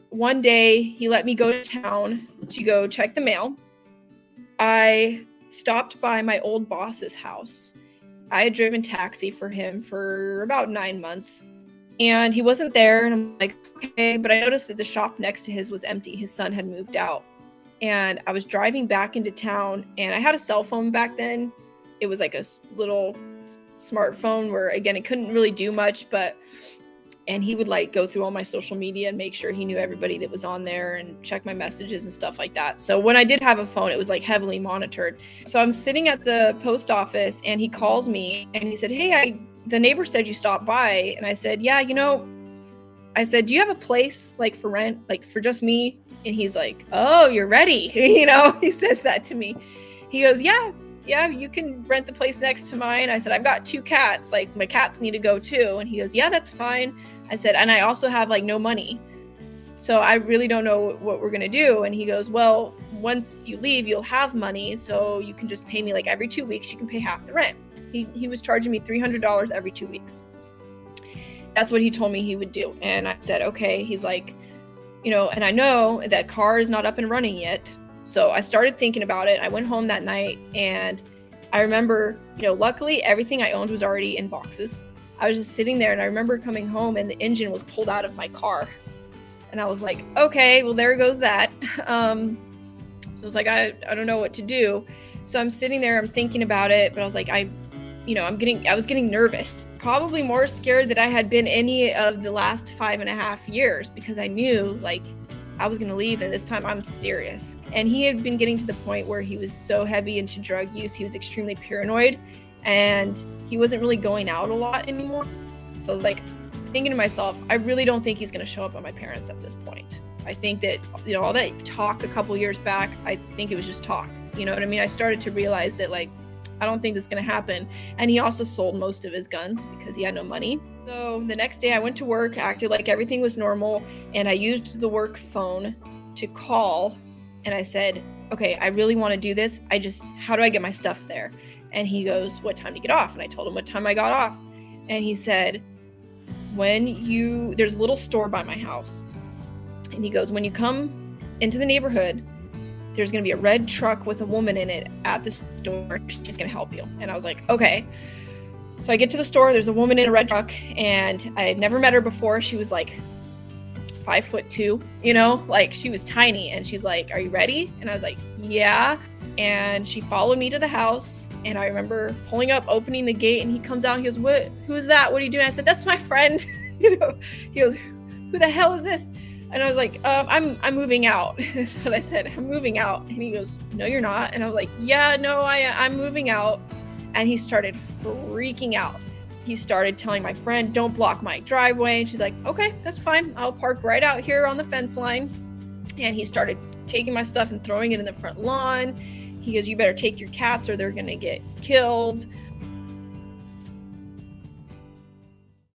one day he let me go to town to go check the mail. I stopped by my old boss's house. I had driven taxi for him for about 9 months, and he wasn't there. And I'm like, okay, but I noticed that the shop next to his was empty. His son had moved out. And I was driving back into town, and I had a cell phone back then. It was like a little smartphone where, again, it couldn't really do much, and he would like go through all my social media and make sure he knew everybody that was on there and check my messages and stuff like that. So when I did have a phone, it was like heavily monitored. So I'm sitting at the post office, and he calls me and he said, hey, the neighbor said you stopped by. And I said, yeah, I said, do you have a place like for rent, like for just me? And he's like, oh, you're ready. He says that to me. He goes, yeah, you can rent the place next to mine. I said, I've got 2 cats. Like, my cats need to go too. And he goes, yeah, that's fine. I said, and I also have like no money. So I really don't know what we're going to do. And he goes, well, once you leave, you'll have money. So you can just pay me like every 2 weeks. You can pay half the rent. He was charging me $300 every 2 weeks. That's what he told me he would do. And I said, okay. He's like, and I know that car is not up and running yet. So I started thinking about it. I went home that night, and I remember, luckily everything I owned was already in boxes. I was just sitting there, and I remember coming home and the engine was pulled out of my car. And I was like, okay, well, there goes that. So I was like, I don't know what to do. So I'm sitting there, I'm thinking about it, but I was like, I was getting nervous, probably more scared than I had been any of the last 5.5 years, because I knew like I was going to leave, and this time I'm serious. And he had been getting to the point where he was so heavy into drug use. He was extremely paranoid, and he wasn't really going out a lot anymore. So I was like thinking to myself, I really don't think he's going to show up at my parents' at this point. I think that, all that talk a couple years back, I think it was just talk. You know what I mean? I started to realize that like, I don't think this is going to happen. And he also sold most of his guns because he had no money. So the next day I went to work, acted like everything was normal, and I used the work phone to call. And I said, okay, I really want to do this. How do I get my stuff there? And he goes, what time do you get off? And I told him what time I got off. And he said, there's a little store by my house. And he goes, when you come into the neighborhood, there's going to be a red truck with a woman in it at the store. She's going to help you. And I was like, okay. So I get to the store. There's a woman in a red truck, and I had never met her before. She was like 5'2", like she was tiny. And she's like, are you ready? And I was like, yeah. And she followed me to the house. And I remember pulling up, opening the gate, and he comes out and he goes, who's that? What are you doing? I said, that's my friend. He goes, who the hell is this? And I was like, I'm moving out. That's what I said. I'm moving out. And he goes, no, you're not. And I was like, yeah, no, I'm moving out. And he started freaking out. He started telling my friend, don't block my driveway. And she's like, okay, that's fine. I'll park right out here on the fence line. And he started taking my stuff and throwing it in the front lawn. He goes, you better take your cats or they're going to get killed.